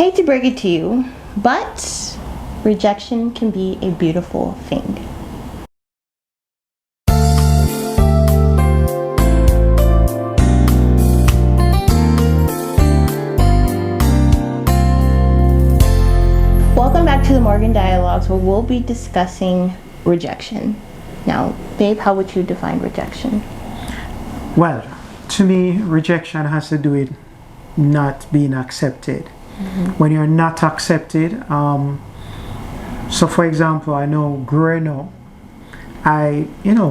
Hate to break it to you, but rejection can be a beautiful thing. Welcome back to the Morgan Dialogues, where we'll be discussing rejection. Now, babe, how would you define rejection? Well, to me, rejection has to do with not being accepted. When you're not accepted, so for example, I know growing up,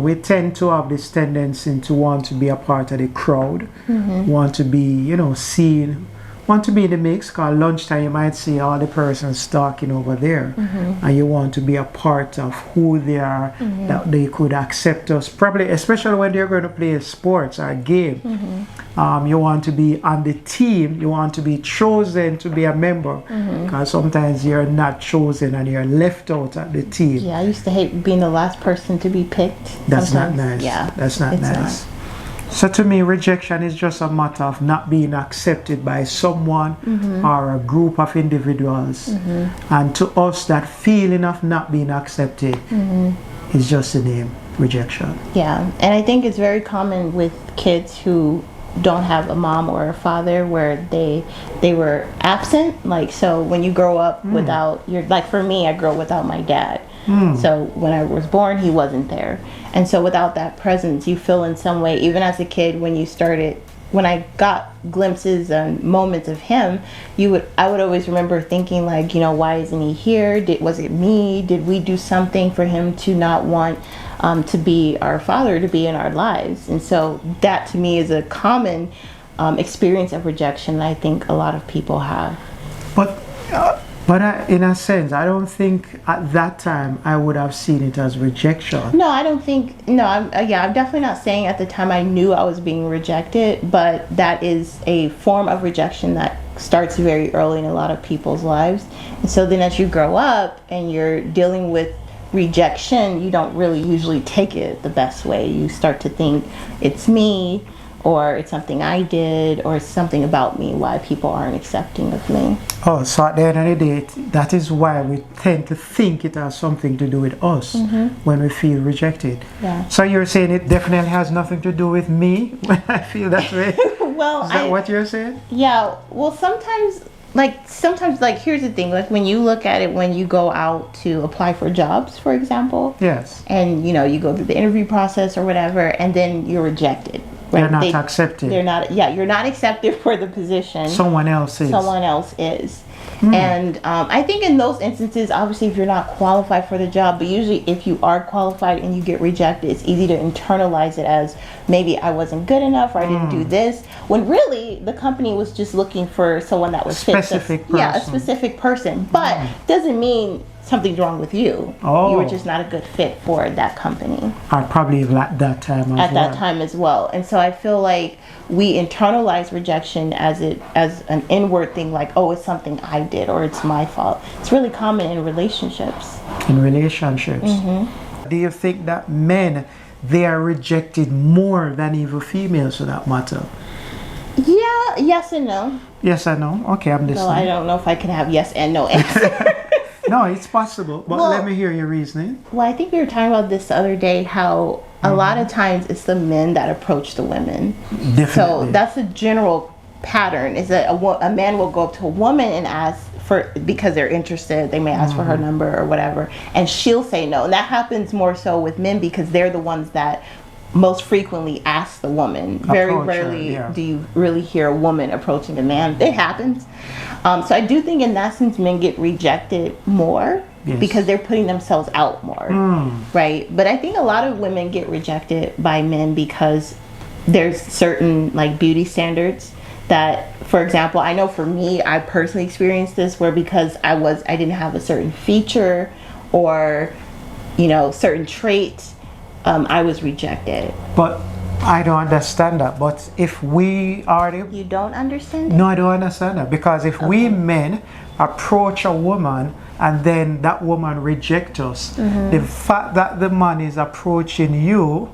we tend to have this tendency to want to be a part of the crowd, want to be, seen, want to be in the mix, because lunchtime you might see all the persons talking over there, and you want to be a part of who they are, that they could accept us, probably, especially when they're going to play sports or a game. You want to be on the team, you want to be chosen to be a member, because sometimes you're not chosen and you're left out at the team. Yeah, I used to hate being the last person to be picked. That's sometimes. not nice. Yeah, that's not nice. So to me, rejection is just a matter of not being accepted by someone or a group of individuals. And to us, that feeling of not being accepted is just the name, rejection. Yeah, and I think it's very common with kids who don't have a mom or a father, where they were absent. Like, so when you grow up without your, like for me, I grew up without my dad. So when I was born, he wasn't there. And so without that presence, you feel in some way, even as a kid, when I got glimpses and moments of him, I would always remember thinking, like, why isn't he here? Was it me? Did we do something for him to not want to be our father, to be in our lives? And so that to me is a common experience of rejection that I think a lot of people have. But in a sense, I don't think at that time I would have seen it as rejection. No, I don't think. No, I'm definitely not saying at the time I knew I was being rejected, but that is a form of rejection that starts very early in a lot of people's lives. And so then as you grow up and you're dealing with rejection, you don't really usually take it the best way. You start to think it's me, or it's something I did, or it's something about me, why people aren't accepting of me. Oh, so at the end of the day, that is why we tend to think it has something to do with us when we feel rejected. Yeah. So you're saying it definitely has nothing to do with me when I feel that way? Well, is that what you're saying? Yeah, well, sometimes, here's the thing, like when you look at it, when you go out to apply for jobs, for example. Yes. And, you go through the interview process or whatever, and then you're rejected. Right? They're not accepted. You're not accepted for the position. Someone else is. Someone else is. And I think in those instances, obviously, if you're not qualified for the job, but usually if you are qualified and you get rejected, it's easy to internalize it as maybe I wasn't good enough, or I didn't do this, when really the company was just looking for someone that was specific person. Yeah, a specific person. But doesn't mean something's wrong with you. You were just not a good fit for that company. Or probably at that time as well. And so I feel like we internalize rejection as an inward thing, like, oh, it's something I did, or it's my fault. It's really common in relationships. Do you think that men, they are rejected more than even females for that matter? Yeah, yes and no. Yes and no? Okay, I'm listening. So I don't know if I can have yes and no answer. No, it's possible, but let me hear your reasoning. Well, I think we were talking about this the other day, how a lot of times it's the men that approach the women. Definitely. So that's a general pattern, is that a man will go up to a woman and ask because they're interested. They may ask for her number or whatever, and she'll say no. And that happens more so with men, because they're the ones that most frequently ask the woman. Very rarely do you really hear a woman approaching a man. It happens. So I do think in that sense men get rejected more because they're putting themselves out more, right? But I think a lot of women get rejected by men because there's certain beauty standards that, for example, I know for me, I personally experienced this, where because I didn't have a certain feature or certain traits, I was rejected. But I don't understand that. But if we are the... You don't understand it? No, I don't understand that. Because if we men approach a woman and then that woman rejects us, the fact that the man is approaching you,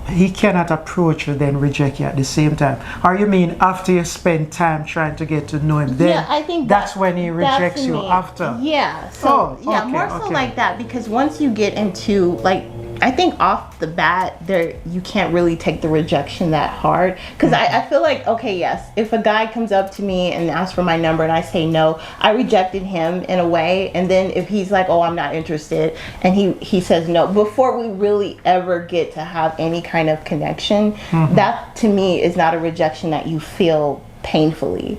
he cannot approach you then reject you at the same time. Or you mean after you spend time trying to get to know him, then Yeah, I think that's when he rejects you me. after? Yeah. So yeah, okay, more so okay. like that, because once you get into like, I think off the bat there, you can't really take the rejection that hard, because I feel like, okay, yes, if a guy comes up to me and asks for my number and I say no, I rejected him in a way. And then if he's like, oh, I'm not interested, and he says no before we really ever get to have any kind of connection, that to me is not a rejection that you feel painfully.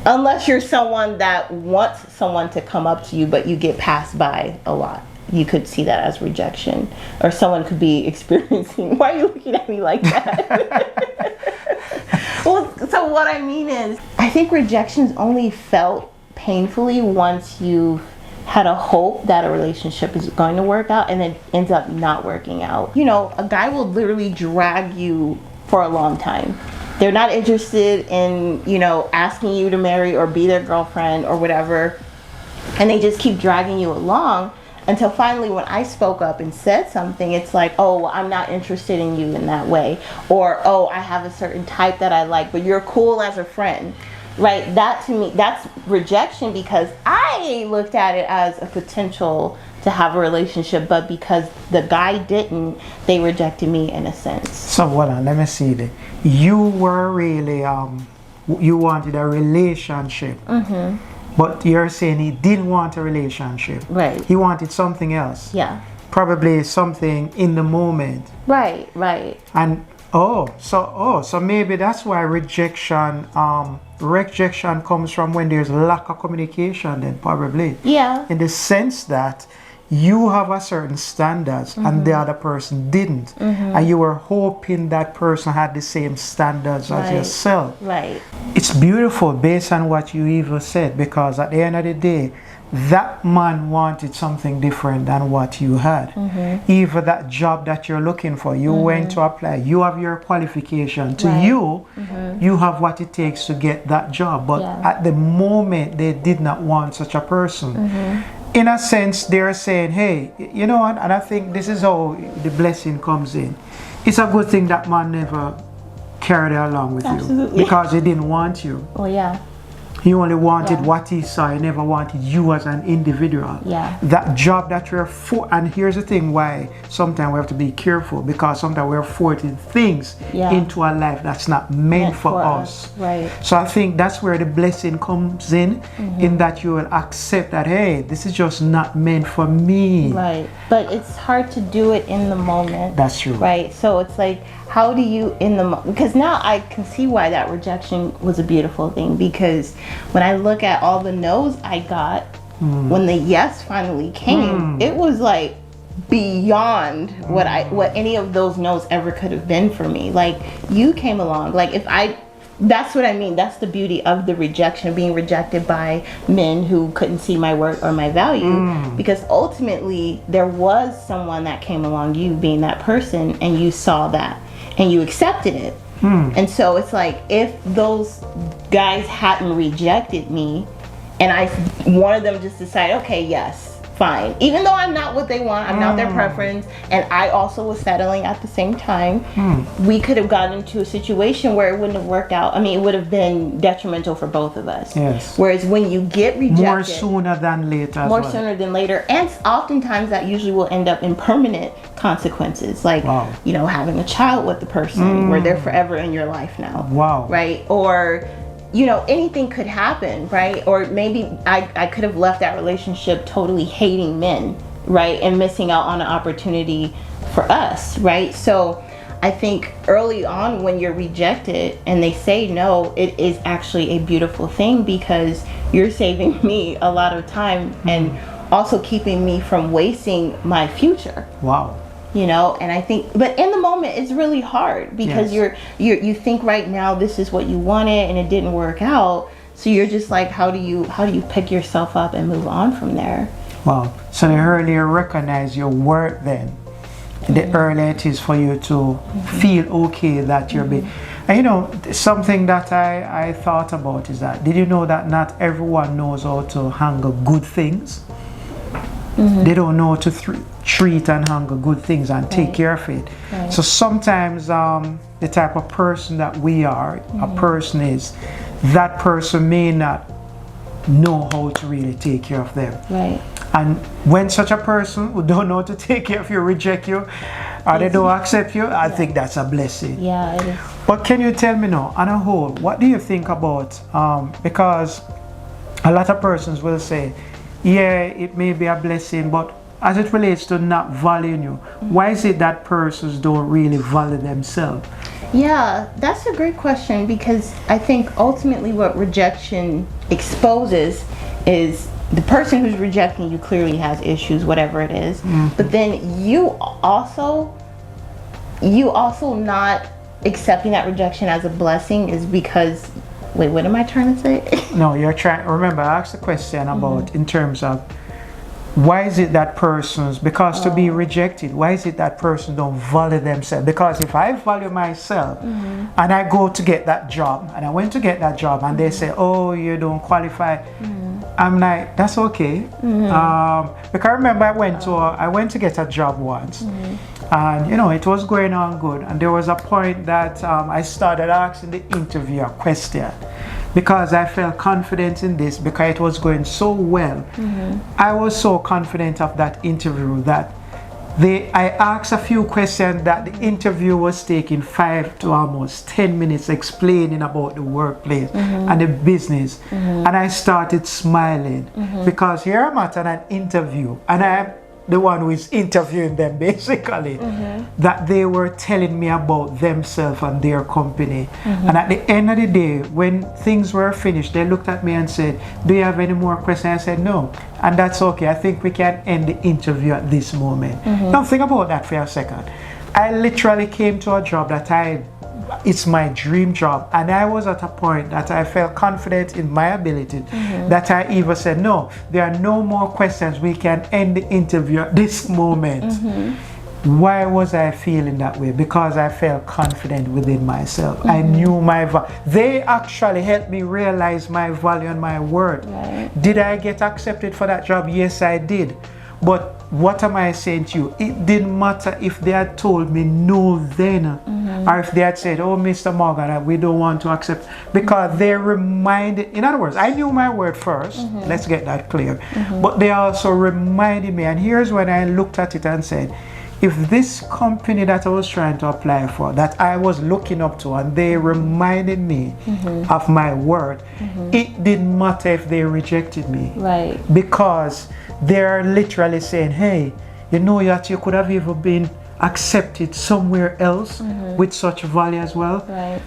Unless you're someone that wants someone to come up to you, but you get passed by a lot. You could see that as rejection. Or someone could be experiencing, why are you looking at me like that? Well, so what I mean is, I think rejection's only felt painfully once you've had a hope that a relationship is going to work out and it ends up not working out. You know, a guy will literally drag you for a long time. They're not interested in, you know, asking you to marry or be their girlfriend or whatever. And they just keep dragging you along until finally when I spoke up and said something, it's like, oh, well, I'm not interested in you in that way. Or, oh, I have a certain type that I like, but you're cool as a friend. Right? That to me, that's rejection, because I looked at it as a potential to have a relationship, but because the guy didn't, they rejected me in a sense. So hold on, let me see it. You were really, you wanted a relationship. But you're saying he didn't want a relationship. Right. He wanted something else. Yeah. Probably something in the moment. Right, right. And so maybe that's why rejection comes from when there's lack of communication then, probably. Yeah. In the sense that you have a certain standards and the other person didn't. And you were hoping that person had the same standards as yourself. Right. It's beautiful based on what you even said, because at the end of the day, that man wanted something different than what you had. Even that job that you're looking for, you went to apply, you have your qualification. To you, you have what it takes to get that job. But at the moment, they did not want such a person. In a sense, they're saying, hey, you know what, and I think this is how the blessing comes in. It's a good thing that man never carried it along with you, because he didn't want you. Oh, yeah. He only wanted what he saw. He never wanted you as an individual. Yeah. That job that you're for, and here's the thing why sometimes we have to be careful, because sometimes we're forcing things into our life that's not meant for us. Right. So I think that's where the blessing comes in that you will accept that, hey, this is just not meant for me. Right. But it's hard to do it in the moment. That's true. Right. So it's like, how do you because now I can see why that rejection was a beautiful thing, because when I look at all the no's I got, when the yes finally came, it was like beyond what any of those no's ever could have been for me. Like, you came along. Like, that's what I mean. That's the beauty of the rejection, being rejected by men who couldn't see my work or my value, because ultimately there was someone that came along, you being that person, and you saw that and you accepted it. And so it's like, if those guys hadn't rejected me and one of them just decided, okay, yes, fine, even though I'm not what they want, I'm not their preference, and I also was settling at the same time, we could have gotten into a situation where it wouldn't have worked out. I mean, it would have been detrimental for both of us. Yes. Whereas when you get rejected, more sooner than later. More sooner than later, and oftentimes that usually will end up in permanent consequences, like you know, having a child with the person where they're forever in your life now. Wow. Right? Or, you know, anything could happen, right? Or maybe I could have left that relationship totally hating men, right? And missing out on an opportunity for us, right? So I think early on when you're rejected and they say no, it is actually a beautiful thing, because you're saving me a lot of time and also keeping me from wasting my future. Wow. You know, and I think, but in the moment it's really hard, because you think right now this is what you wanted and it didn't work out, so you're just like, how do you pick yourself up and move on from there? Wow. So they earlier recognize your worth then, the earlier it is for you to feel okay that you're being. And you know, something that I thought about is that, did you know that not everyone knows how to handle good things? They don't know how to treat and handle good things and take care of it. So sometimes the type of person that we are, a person is, that person may not know how to really take care of them. And when such a person who don't know how to take care of you reject you, or they don't accept you, I think that's a blessing. Yeah, it is. But can you tell me now, on a whole, what do you think about, because a lot of persons will say, yeah, it may be a blessing, but as it relates to not valuing you, why is it that persons don't really value themselves? Yeah, that's a great question, because I think ultimately what rejection exposes is the person who's rejecting you clearly has issues, whatever it is. But then you also not accepting that rejection as a blessing is because, wait, what am I trying to say? No, you're trying, remember, I asked the question about in terms of why is it that persons, because to be rejected, why is it that person don't value themselves? Because if I value myself and I go to get that job, and I went to get that job and they say, oh, you don't qualify, I'm like, that's okay. Because I remember I went to get a job once, and you know, it was going on good, and there was a point that I started asking the interviewer a question, because I felt confident in this, because it was going so well. I was so confident of that interview that I asked a few questions that the interview was taking 5 to almost 10 minutes explaining about the workplace and the business. And I started smiling because here I'm at an interview and I'm the one who is interviewing them basically, that they were telling me about themselves and their company. And at the end of the day, when things were finished, they looked at me and said, do you have any more questions? I said, no. And that's okay. I think we can end the interview at this moment. Now think about that for a second. I literally came to a job that it's my dream job, and I was at a point that I felt confident in my ability that I even said, no, there are no more questions, we can end the interview at this moment. Why was I feeling that way? Because I felt confident within myself. I knew my value. They actually helped me realize my value and my worth. Did I get accepted for that job? Yes, I did. But what am I saying to you? It didn't matter if they had told me no then, or if they had said, oh, Mr. Morgan, we don't want to accept, because they reminded, in other words, I knew my word first, let's get that clear, but they also reminded me, and here's when I looked at it and said, if this company that I was trying to apply for, that I was looking up to, and they reminded me of my word, it didn't matter if they rejected me. Because they're literally saying, hey, you know that you could have even been accepted somewhere else with such value as well.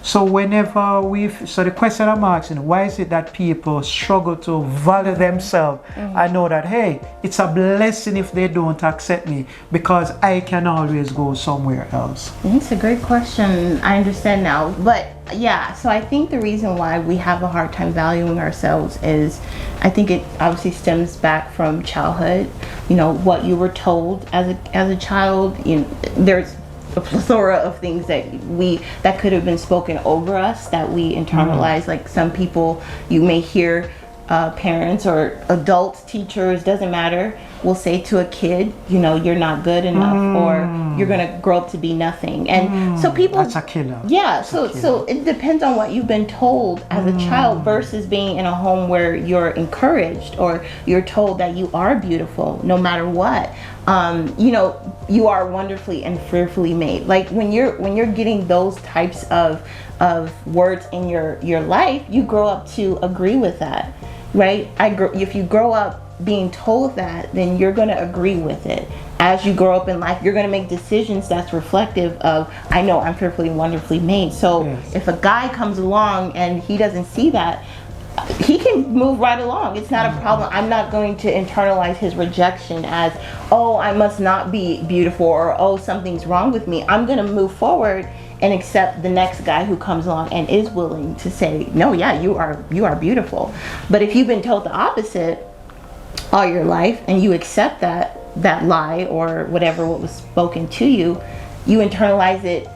So whenever so the question I'm asking, why is it that people struggle to value themselves? I know that, hey, it's a blessing if they don't accept me, because I can always go somewhere else. It's a great question. I understand now. But yeah, so I think the reason why we have a hard time valuing ourselves is, I think it obviously stems back from childhood. You know, what you were told as a child. You know, there's a plethora of things that could have been spoken over us that we internalize. Like some people, you may hear parents or adults, teachers, doesn't matter, will say to a kid, you know, you're not good enough, or you're gonna grow up to be nothing. And so people, that's a killer. Yeah, so it depends on what you've been told as a child versus being in a home where you're encouraged, or you're told that you are beautiful no matter what. You know, you are wonderfully and fearfully made. Like when you're getting those types of words in your life, you grow up to agree with that, right? If you grow up being told that, then you're going to agree with it. As you grow up in life, you're going to make decisions that's reflective of, I know I'm fearfully and wonderfully made. So if a guy comes along and he doesn't see that, he can move right along. It's not a problem. I'm not going to internalize his rejection as, oh, I must not be beautiful, or oh, something's wrong with me. I'm going to move forward and accept the next guy who comes along and is willing to say, no, yeah, you are beautiful. But if you've been told the opposite all your life and you accept that, that lie or whatever what was spoken to you, you internalize it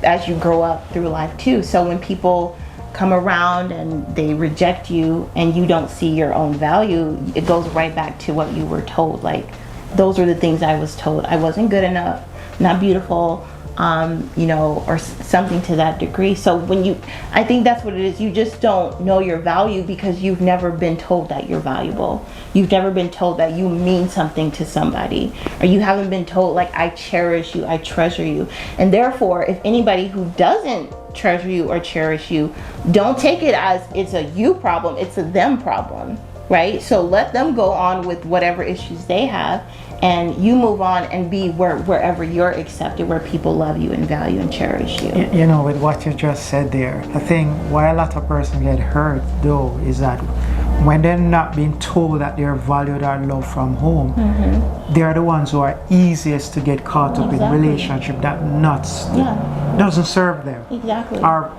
as you grow up through life too. So when people come around and they reject you and you don't see your own value, it goes right back to what you were told. Like, those are the things I was told. I wasn't good enough, not beautiful, or something to that degree. So I think that's what it is. You just don't know your value because you've never been told that you're valuable. You've never been told that you mean something to somebody, or you haven't been told, like, I cherish you, I treasure you. And therefore, if anybody who doesn't treasure you or cherish you, don't take it as it's a you problem, it's a them problem, right? So let them go on with whatever issues they have, and you move on and be wherever you're accepted, where people love you and value and cherish you. With what you just said there, I think why a lot of persons get hurt though is that when they're not being told that they're valued or loved from home, they're the ones who are easiest to get caught up in relationship that doesn't serve them. Exactly. Or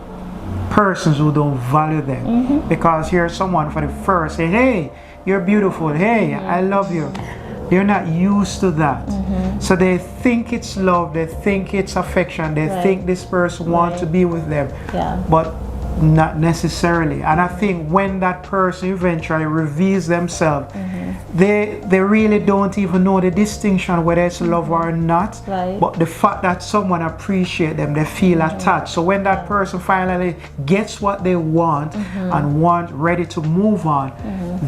persons who don't value them. Because here's someone for the first say, hey, you're beautiful, hey, I love you. They're not used to that. So they think it's love, they think it's affection, they think this person wants to be with them. But not necessarily. And I think when that person eventually reveals themselves, they really don't even know the distinction whether it's love or not. But the fact that someone appreciates them, they feel attached. So when that person finally gets what they want and ready to move on,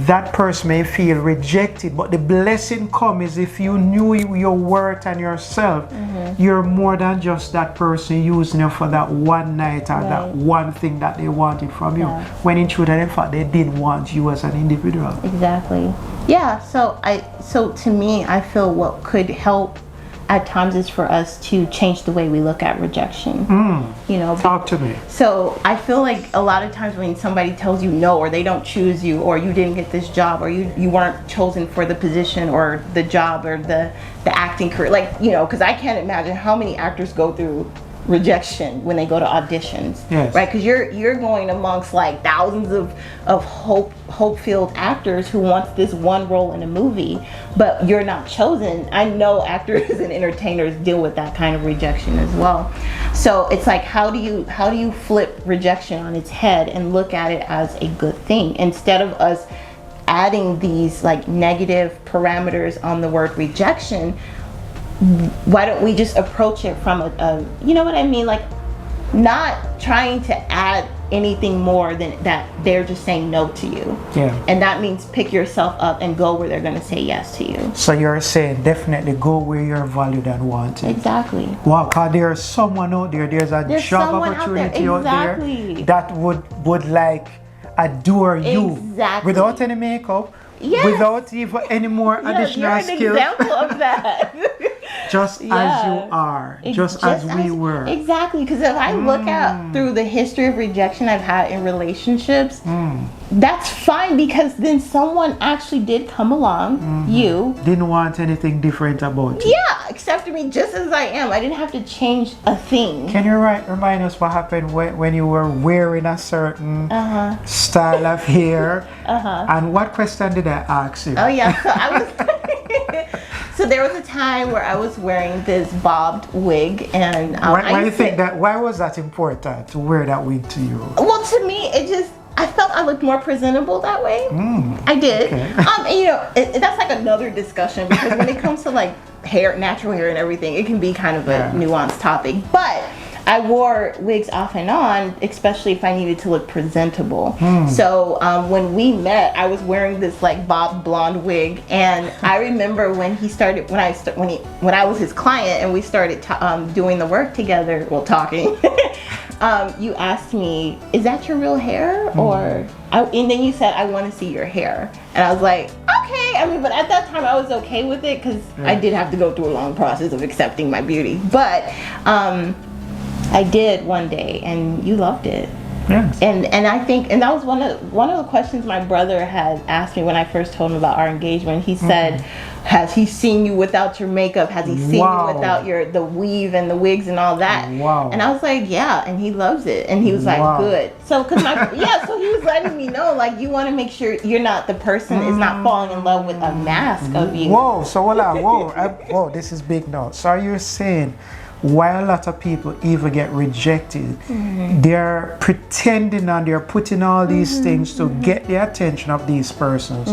that person may feel rejected. But the blessing comes if you knew your worth and yourself. You're more than just that person using you for that one night or that one thing that they wanted from you, when in truth and in fact they didn't want you as an individual. Exactly. Yeah. So to me, I feel what could help at times is for us to change the way we look at rejection. Talk to me. So I feel like a lot of times when somebody tells you no, or they don't choose you, or you didn't get this job, or you weren't chosen for the position or the job or the acting career, because I can't imagine how many actors go through rejection when they go to auditions, right? Because you're going amongst like thousands of hope-filled actors who wants this one role in a movie, but you're not chosen. I know actors and entertainers deal with that kind of rejection as well. So it's like, how do you flip rejection on its head and look at it as a good thing, instead of us adding these like negative parameters on the word rejection? Why don't we just approach it from a you know what I mean, like not trying to add anything more than that they're just saying no to you. And that means pick yourself up and go where they're going to say yes to you. So you're saying definitely go where you're valued and wanted. Exactly. Well, because there's someone out there, there's job opportunity out there that would like adore you without any makeup, without even any more additional skills. You're an example of that. Just as you are, just as we were. Exactly, because if I look at through the history of rejection I've had in relationships, that's fine, because then someone actually did come along, you didn't want anything different about you. Accepted me just as I am. I didn't have to change a thing. Can you remind us what happened when you were wearing a certain style of hair? And what question did I ask you? Oh yeah, so I was so there was a time where I was wearing this bobbed wig, and why was that important to wear that wig to you? Well, to me, I felt I looked more presentable that way. I did. Okay. That's like another discussion, because when it comes to like hair, natural hair and everything, it can be kind of a nuanced topic. But I wore wigs off and on, especially if I needed to look presentable. So when we met, I was wearing this like bob blonde wig, and I remember when he started, when I was his client and we started doing the work together, talking. You asked me, "Is that your real hair?" And then you said, "I want to see your hair," and I was like, "Okay." I mean, but at that time I was okay with it, because I did have to go through a long process of accepting my beauty, but. I did one day, and you loved it. Yes. And I think, and that was one of the questions my brother had asked me when I first told him about our engagement. He said, has he seen you without your makeup? Has he seen you without the weave and the wigs and all that? Wow. And I was like, yeah, and he loves it. And he was like, good. So, so he was letting me know, like, you want to make sure you're not the person is not falling in love with a mask of you. Whoa, so whoa, this is big now. So you're saying, while a lot of people even get rejected, they're pretending and they're putting all these things to get the attention of these persons.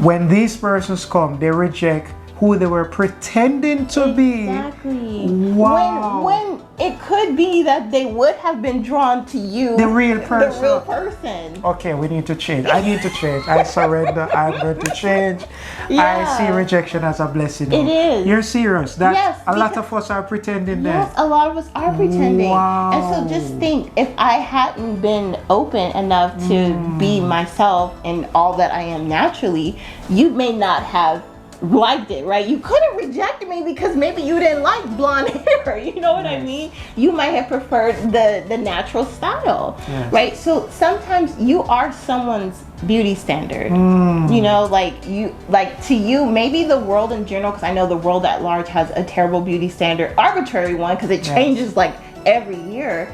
When these persons come, they reject who they were pretending to be. Exactly. Wow. When it could be that they would have been drawn to you, The real person. The real person. Okay, we need to change. I need to change. I surrender. I'm going to change. Yeah. I see rejection as a blessing. It is. You're serious? That Yes, a lot of us are pretending Yes, that. a lot of us are pretending. Wow. And so just think, if I hadn't been open enough to be myself and all that I am naturally, you may not have liked it, right? You could have rejected me because maybe you didn't like blonde hair, you know what I mean? You might have preferred the natural style, right? So sometimes you are someone's beauty standard, you know, like to you, maybe the world in general, because I know the world at large has a terrible beauty standard, arbitrary one, because it changes like every year,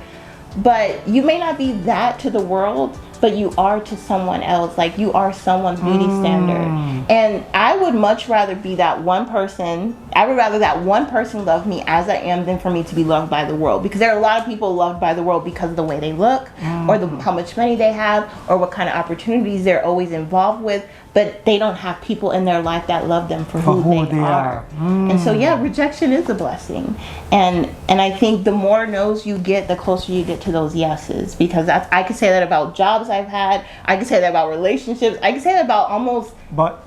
but you may not be that to the world, but you are to someone else. Like, you are someone's beauty standard. And I would much rather be that one person. I would rather that one person love me as I am than for me to be loved by the world, because there are a lot of people loved by the world because of the way they look, or how much money they have, or what kind of opportunities they're always involved with, but they don't have people in their life that love them for who they are. And so rejection is a blessing. And I think the more no's you get, the closer you get to those yeses, because I could say that about jobs I've had, I could say that about relationships, I could say that about almost. But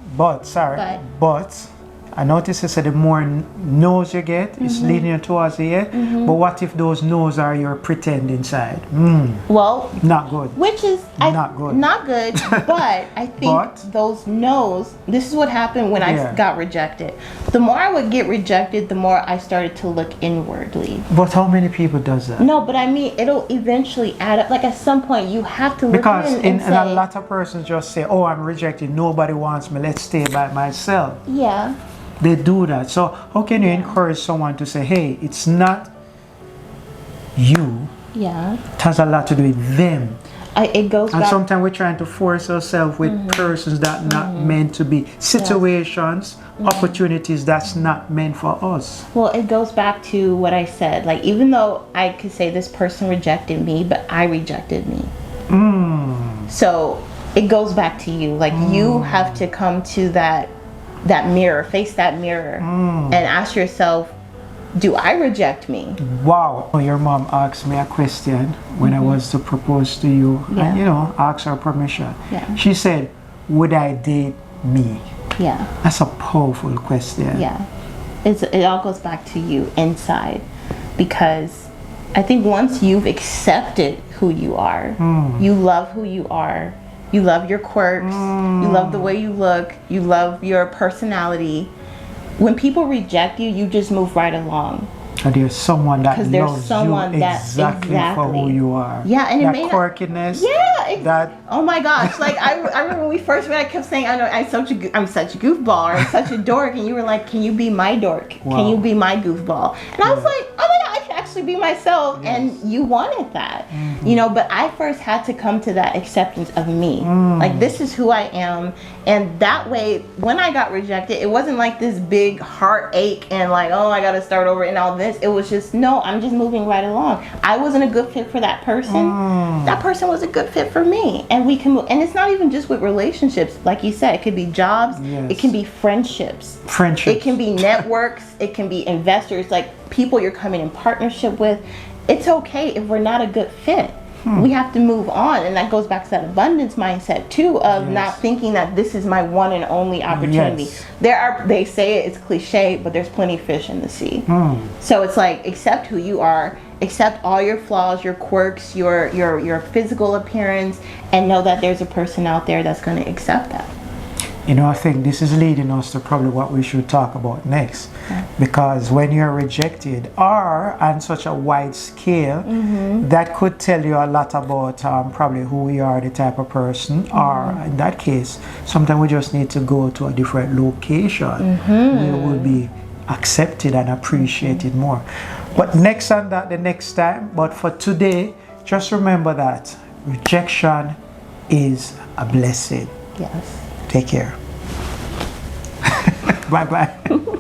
I notice you said the more no's you get, it's leading you towards the yes. But what if those no's are your pretending side? Well, not good. Which is not good. But I think those no's, this is what happened when I got rejected. The more I would get rejected, the more I started to look inwardly. But how many people does that? No, but I mean, it'll eventually add up. Like, at some point you have to look because and say, a lot of persons just say, oh, I'm rejected, nobody wants me, let's stay by myself. Yeah. They do that. So how can you encourage someone to say, hey, it's not you. Yeah. It has a lot to do with them. It goes and back. sometimes we're trying to force ourselves with persons that not meant to be, situations, opportunities that's not meant for us. Well, it goes back to what I said. Like, even though I could say this person rejected me, but I rejected me. So it goes back to you. Like, you have to come to that mirror, face that mirror, and ask yourself, do I reject me? Wow. Your mom asked me a question when I was to propose to you, and ask her permission. She said, would I date me? That's a powerful question. It all goes back to you inside, because I think once you've accepted who you are, you love who you are, you love your quirks, you love the way you look, you love your personality. When people reject you, you just move right along. And there's someone that loves you exactly for who you are. Yeah, and that quirkiness. Oh my gosh! Like, I remember when we first met, I kept saying, I'm such a goofball, or I'm such a dork, and you were like, can you be my dork? Wow. Can you be my goofball? And I was like, oh my god, I can actually be myself. And you wanted that, but I first had to come to that acceptance of me. Like, this is who I am, and that way, when I got rejected, it wasn't like this big heartache and like, oh, I got to start over and all this. It was just, no, I'm just moving right along. I wasn't a good fit for that person. That person was a good fit for me, and we can move. And it's not even just with relationships, like you said. It could be jobs. It can be friendships. It can be networks. It can be investors, like people you're coming in partnership with. It's okay if we're not a good fit. We have to move on, and that goes back to that abundance mindset too, of not thinking that this is my one and only opportunity. They say it's cliche, but there's plenty of fish in the sea. So it's like, accept who you are, accept all your flaws, your quirks, your physical appearance, and know that there's a person out there that's going to accept that. You know, I think this is leading us to probably what we should talk about next. Because when you're rejected, or on such a wide scale, that could tell you a lot about probably who we are, the type of person, or in that case, sometimes we just need to go to a different location where we'll be accepted and appreciated more. But next on that, the next time. But for today, just remember that rejection is a blessing. Yes. Take care. Bye-bye.